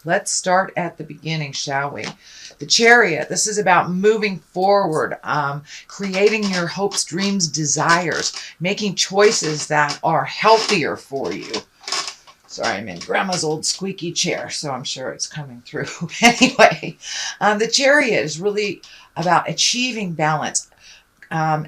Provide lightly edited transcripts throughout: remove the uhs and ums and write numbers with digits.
Let's start at the beginning, shall we? The Chariot, this is about moving forward, creating your hopes, dreams, desires, making choices that are healthier for you. Sorry, I'm in Grandma's old squeaky chair, so I'm sure it's coming through. Anyway, the Chariot is really about achieving balance,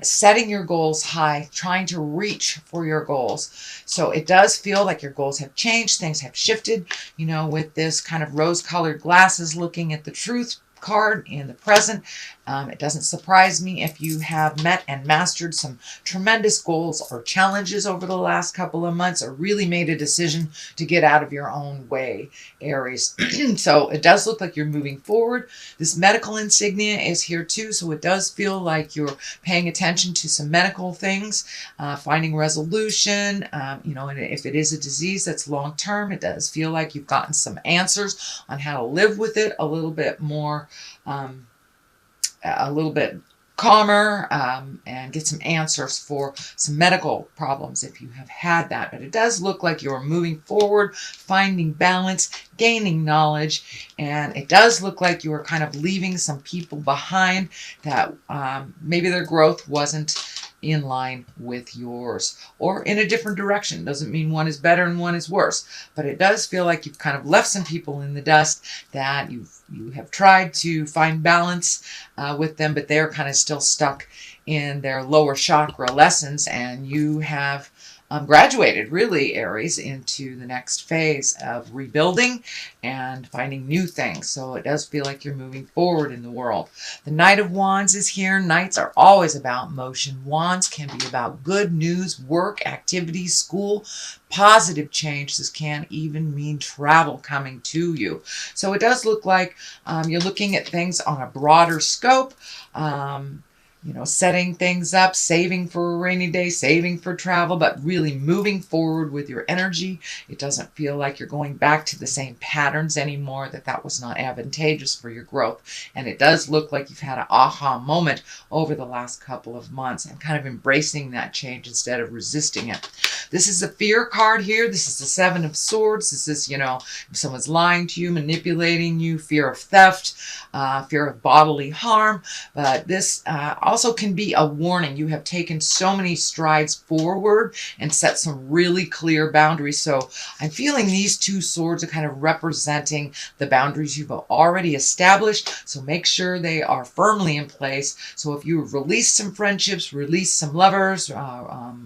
setting your goals high, trying to reach for your goals. So it does feel like your goals have changed, things have shifted, with this kind of rose-colored glasses looking at the truth card in the present. It doesn't surprise me if you have met and mastered some tremendous goals or challenges over the last couple of months, or really made a decision to get out of your own way, Aries. So it does look like you're moving forward. This medical insignia is here too, so it does feel like you're paying attention to some medical things, finding resolution. And if it is a disease that's long term, it does feel like you've gotten some answers on how to live with it a little bit more, a little bit calmer, and get some answers for some medical problems if you have had that. But it does look like you're moving forward, finding balance, gaining knowledge, and it does look like you are kind of leaving some people behind that maybe their growth wasn't in line with yours, or in a different direction. Doesn't mean one is better and one is worse, but it does feel like you've kind of left some people in the dust that you have tried to find balance with them, but they're kind of still stuck in their lower chakra lessons, and you have graduated, really, Aries, into the next phase of rebuilding and finding new things. So it does feel like you're moving forward in the world. The Knight of Wands is here. Knights are always about motion. Wands can be about good news, work, activities, school, positive change. This can even mean travel coming to you. So it does look like you're looking at things on a broader scope. Setting things up, saving for a rainy day, saving for travel, but really moving forward with your energy. It doesn't feel like you're going back to the same patterns anymore, that was not advantageous for your growth. And it does look like you've had an aha moment over the last couple of months and kind of embracing that change instead of resisting it. This is the Fear card here. This is the Seven of Swords. This is, if someone's lying to you, manipulating you, fear of theft, fear of bodily harm. But this also can be a warning. You have taken so many strides forward and set some really clear boundaries. So I'm feeling these two swords are kind of representing the boundaries you've already established. So make sure they are firmly in place. So if you've released some friendships, released some lovers,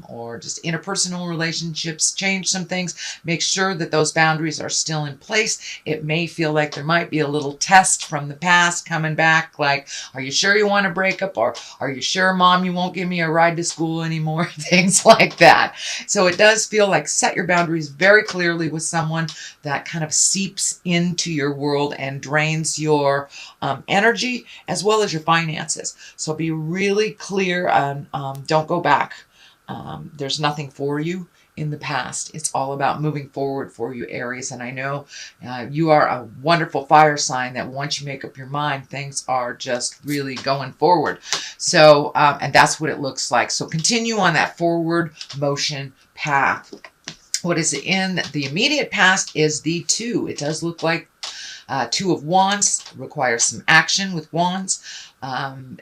or just interpersonal relationships, change some things, make sure that those boundaries are still in place. It may feel like there might be a little test from the past coming back, like, are you sure you want to break up? Or are you sure, Mom, you won't give me a ride to school anymore? Things like that. So it does feel like set your boundaries very clearly with someone that kind of seeps into your world and drains your energy as well as your finances. So be really clear and don't go back. There's nothing for you in the past. It's all about moving forward for you, Aries. And I know you are a wonderful fire sign that once you make up your mind, things are just really going forward. So, and that's what it looks like. So continue on that forward motion path. What is in the immediate past is the Two. It does look like Two of Wands requires some action with Wands.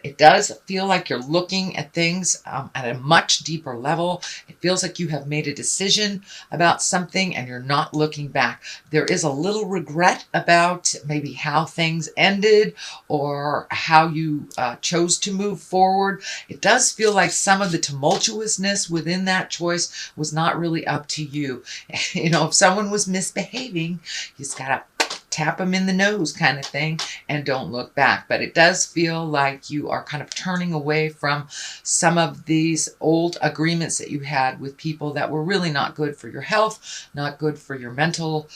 It does feel like you're looking at things at a much deeper level. It feels like you have made a decision about something and you're not looking back. There is a little regret about maybe how things ended or how you chose to move forward. It does feel like some of the tumultuousness within that choice was not really up to you. If someone was misbehaving, you just gotta tap them in the nose kind of thing and don't look back. But it does feel like you are kind of turning away from some of these old agreements that you had with people that were really not good for your health, not good for your mental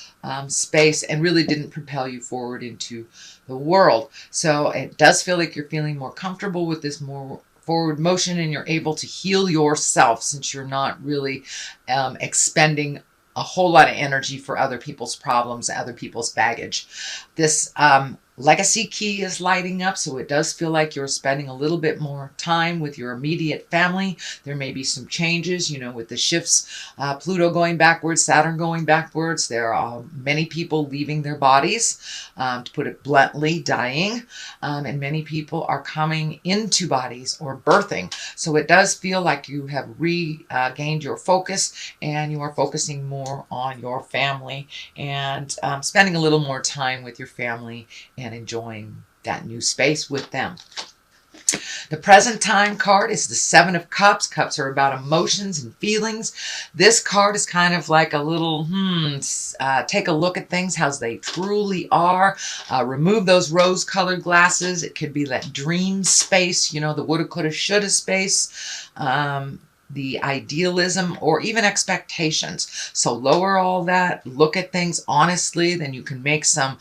space, and really didn't propel you forward into the world. So it does feel like you're feeling more comfortable with this more forward motion, and you're able to heal yourself since you're not really expending a whole lot of energy for other people's problems, other people's baggage. This Legacy key is lighting up, so it does feel like you're spending a little bit more time with your immediate family. There may be some changes, with the shifts, Pluto going backwards, Saturn going backwards. There are many people leaving their bodies, to put it bluntly, dying, and many people are coming into bodies or birthing. So it does feel like you have regained your focus, and you are focusing more on your family, and spending a little more time with your family and enjoying that new space with them. The present time card is the Seven of Cups. Cups are about emotions and feelings. This card is kind of like a little, take a look at things, how they truly are. Remove those rose-colored glasses. It could be that dream space, the woulda, coulda, shoulda space. The idealism or even expectations. So lower all that, look at things honestly, then you can make some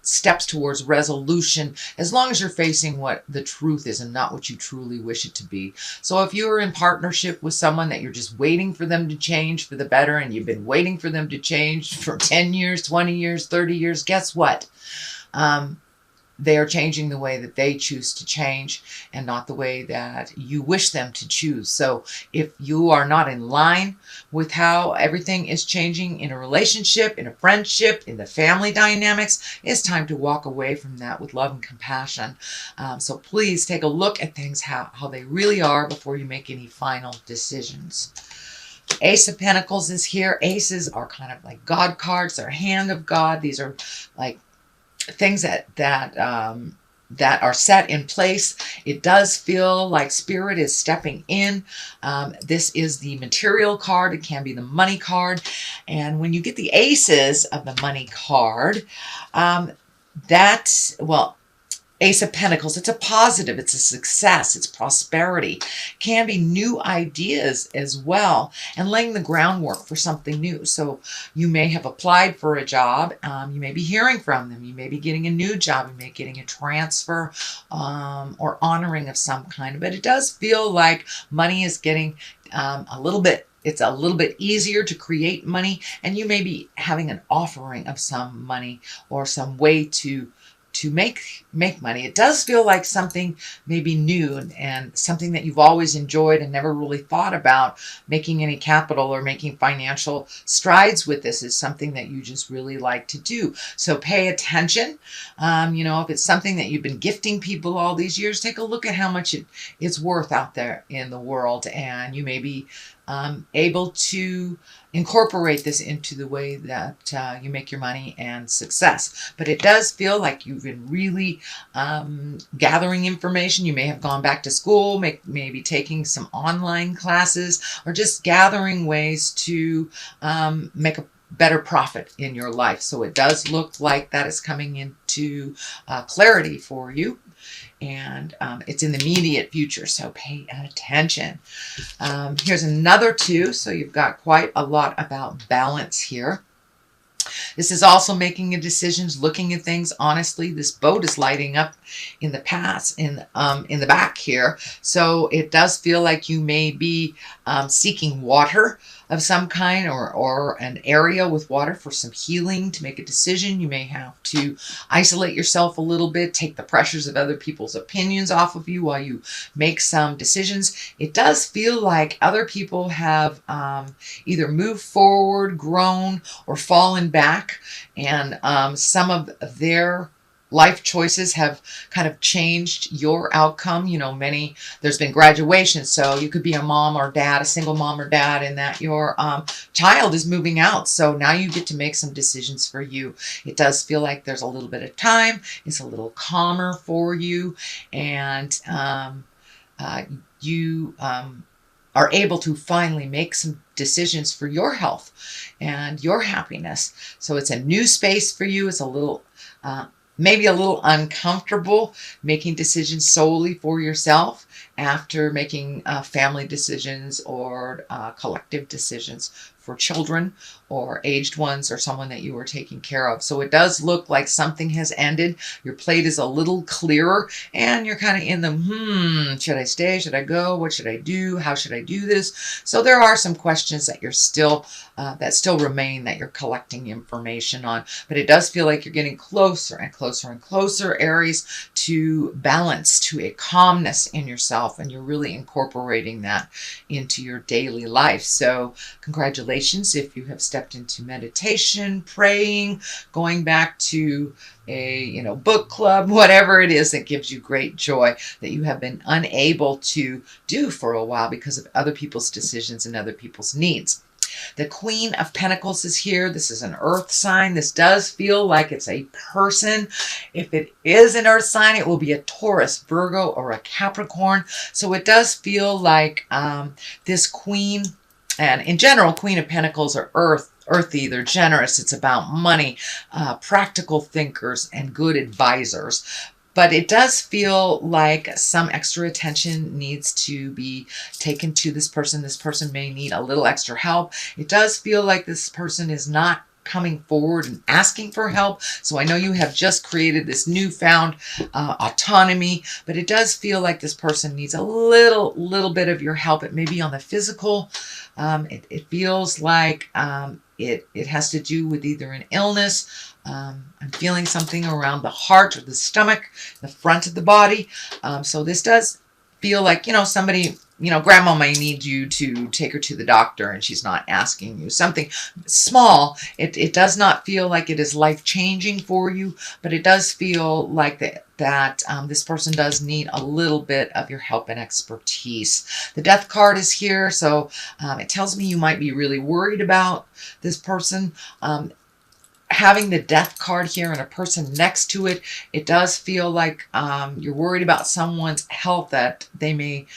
steps towards resolution, as long as you're facing what the truth is and not what you truly wish it to be. So if you're in partnership with someone that you're just waiting for them to change for the better, and you've been waiting for them to change for 10 years, 20 years, 30 years, guess what? They are changing the way that they choose to change, and not the way that you wish them to choose. So if you are not in line with how everything is changing in a relationship, in a friendship, in the family dynamics, it's time to walk away from that with love and compassion. So please take a look at things, how they really are, before you make any final decisions. Ace of Pentacles is here. Aces are kind of like God cards. They're hand of God. These are like things that are set in place. It does feel like Spirit is stepping in. This is the material card. It can be the money card. And when you get the aces of the money card, Ace of Pentacles, it's a positive, it's a success, it's prosperity. Can be new ideas as well, and laying the groundwork for something new. So you may have applied for a job, you may be hearing from them, you may be getting a new job, you may be getting a transfer, or honoring of some kind. But it does feel like money is getting it's a little bit easier to create money, and you may be having an offering of some money or some way to make money. It does feel like something maybe new, and something that you've always enjoyed and never really thought about making any capital or making financial strides with. This is something that you just really like to do. So pay attention. If it's something that you've been gifting people all these years, take a look at how much it's worth out there in the world, and you may be able to incorporate this into the way that you make your money and success. But it does feel like you've been really gathering information. You may have gone back to school, maybe taking some online classes, or just gathering ways to make a better profit in your life. So it does look like that is coming into clarity for you. And it's in the immediate future, so pay attention. Here's another two, so you've got quite a lot about balance here. This is also making decisions, looking at things honestly. This boat is lighting up in the past, in the back here. So it does feel like you may be seeking water of some kind, or an area with water for some healing, to make a decision. You may have to isolate yourself a little bit, take the pressures of other people's opinions off of you while you make some decisions. It does feel like other people have either moved forward, grown, or fallen back, and some of their life choices have kind of changed your outcome. There's been graduation, so you could be a mom or dad, a single mom or dad, and that your child is moving out. So now you get to make some decisions for you. It does feel like there's a little bit of time. It's a little calmer for you, and you are able to finally make some decisions for your health and your happiness. So it's a new space for you. It's a little maybe a little uncomfortable making decisions solely for yourself after making family decisions or collective decisions for children or aged ones or someone that you are taking care of. So it does look like something has ended. Your plate is a little clearer and you're kind of in the, should I stay? Should I go? What should I do? How should I do this? So there are some questions that you're still, that still remain, that you're collecting information on, but it does feel like you're getting closer and closer and closer, Aries, to balance, to a calmness in yourself, and you're really incorporating that into your daily life. So congratulations if you have stepped into meditation, praying, going back to a book club, whatever it is that gives you great joy that you have been unable to do for a while because of other people's decisions and other people's needs. The Queen of Pentacles is here. This is an earth sign. This does feel like it's a person. If it is an earth sign, it will be a Taurus, Virgo, or a Capricorn. So it does feel like this queen, and in general, Queen of Pentacles are earthy, they're generous. It's about money, practical thinkers, and good advisors. But it does feel like some extra attention needs to be taken to this person. This person may need a little extra help. It does feel like this person is not coming forward and asking for help. So I know you have just created this newfound autonomy, but it does feel like this person needs a little bit of your help. It may be on the physical. It feels like it has to do with either an illness. I'm feeling something around the heart or the stomach, the front of the body. So this does feel like, somebody, grandma may need you to take her to the doctor and she's not asking you. Something small. It does not feel like it is life-changing for you, but it does feel like that this person does need a little bit of your help and expertise. The Death card is here, so it tells me you might be really worried about this person. Having the Death card here and a person next to it, it does feel like you're worried about someone's health, that they may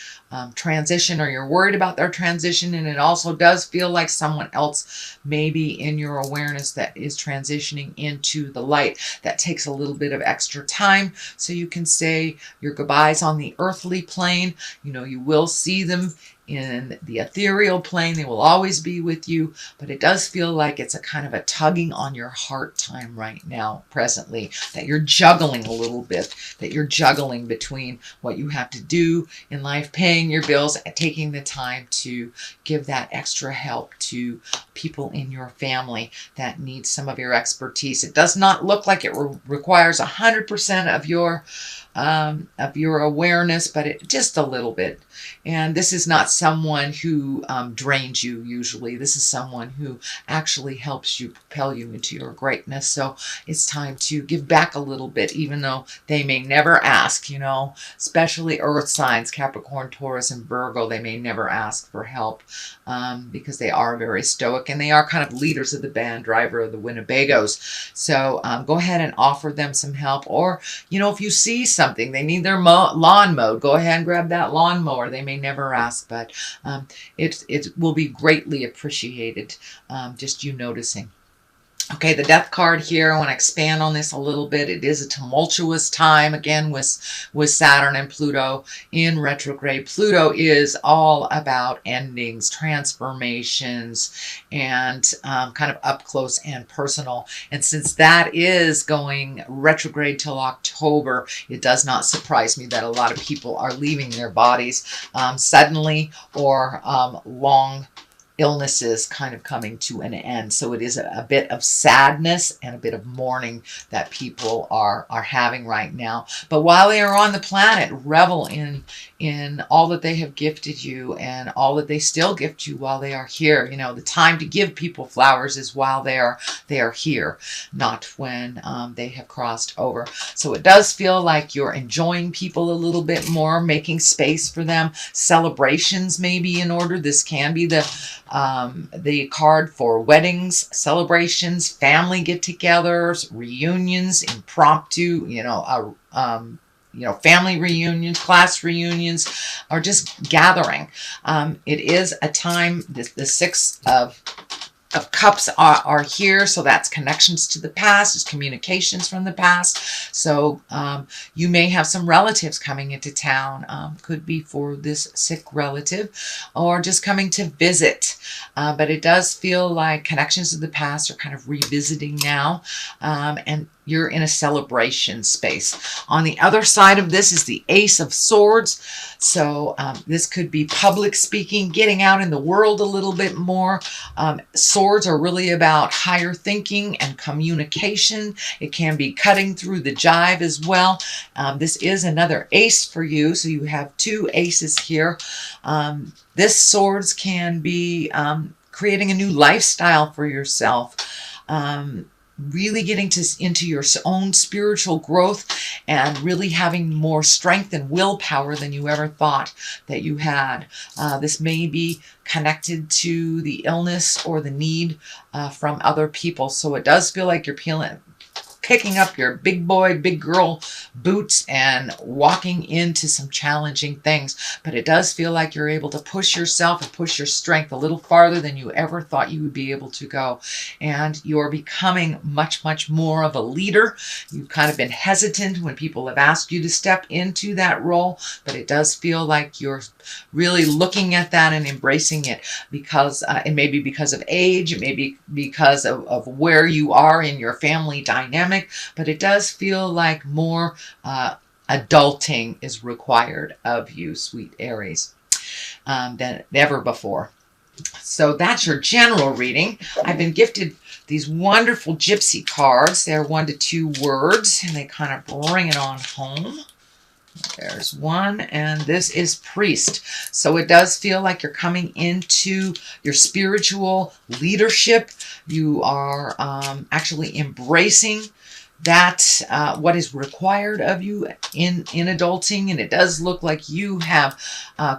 transition, or you're worried about their transition. And it also does feel like someone else may be in your awareness that is transitioning into the light. That takes a little bit of extra time. So you can say your goodbyes on the earthly plane. You will see them in the ethereal plane. They will always be with you, but it does feel like it's a kind of a tugging on your heart time right now, presently, that you're juggling a little bit, that you're juggling between what you have to do in life, paying your bills, and taking the time to give that extra help to people in your family that need some of your expertise. It does not look like it requires 100% of your awareness, but it just a little bit. And this is not someone who drains you usually. This is someone who actually helps you propel you into your greatness. So it's time to give back a little bit, even though they may never ask, especially earth signs, Capricorn, Taurus, and Virgo. They may never ask for help because they are very stoic and they are kind of leaders of the band, driver of the Winnebagos. So go ahead and offer them some help. Or, if you see something, they need their lawn mowed, go ahead and grab that lawnmower. They may never ask, but it will be greatly appreciated, just you noticing. Okay, the Death card here, I want to expand on this a little bit. It is a tumultuous time, again, with Saturn and Pluto in retrograde. Pluto is all about endings, transformations, and kind of up close and personal. And since that is going retrograde till October, it does not surprise me that a lot of people are leaving their bodies suddenly, or long illnesses kind of coming to an end. So it is a bit of sadness and a bit of mourning that people are having right now. But while they are on the planet, revel in all that they have gifted you and all that they still gift you while they are here. The time to give people flowers is while they are here, not when they have crossed over. So it does feel like you're enjoying people a little bit more, making space for them. Celebrations may be in order. This can be the card for weddings, celebrations, family get-togethers, reunions, impromptu, family reunions, class reunions, or just gathering. It is a time, the Six of of Cups are here, so that's connections to the past, it's communications from the past. So you may have some relatives coming into town, could be for this sick relative, or just coming to visit. But it does feel like connections to the past are kind of revisiting now, and you're in a celebration space. On the other side of this is the Ace of Swords. So this could be public speaking, getting out in the world a little bit more. Swords are really about higher thinking and communication. It can be cutting through the jive as well. This is another ace for you, so you have two aces here. This swords can be creating a new lifestyle for yourself. Really getting into your own spiritual growth and really having more strength and willpower than you ever thought that you had. This may be connected to the illness or the need from other people. So it does feel like you're picking up your big boy, big girl boots and walking into some challenging things. But it does feel like you're able to push yourself and push your strength a little farther than you ever thought you would be able to go. And you're becoming much, much more of a leader. You've kind of been hesitant when people have asked you to step into that role, but it does feel like you're really looking at that and embracing it, because it may be because of age, it may be because of where you are in your family dynamic, but it does feel like more adulting is required of you, sweet Aries, than ever before. So that's your general reading. I've been gifted these wonderful gypsy cards. They're 1 to 2 words, and they kind of bring it on home. There's one, and this is Priest. So it does feel like you're coming into your spiritual leadership. You are actually embracing that what is required of you in adulting, and it does look like you have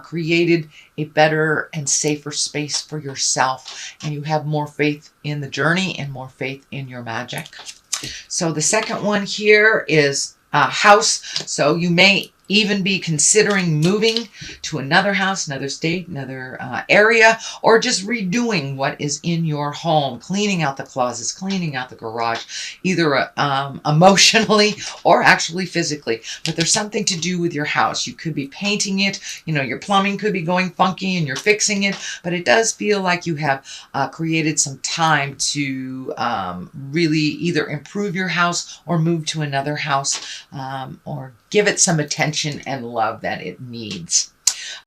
created a better and safer space for yourself, and you have more faith in the journey and more faith in your magic. So the second one here is house. So you may even be considering moving to another house, another state, another area, or just redoing what is in your home, cleaning out the closets, cleaning out the garage, either emotionally or actually physically. But there's something to do with your house. You could be painting it, you know, your plumbing could be going funky and you're fixing it, but it does feel like you have created some time to really either improve your house or move to another house, or give it some attention and love that it needs.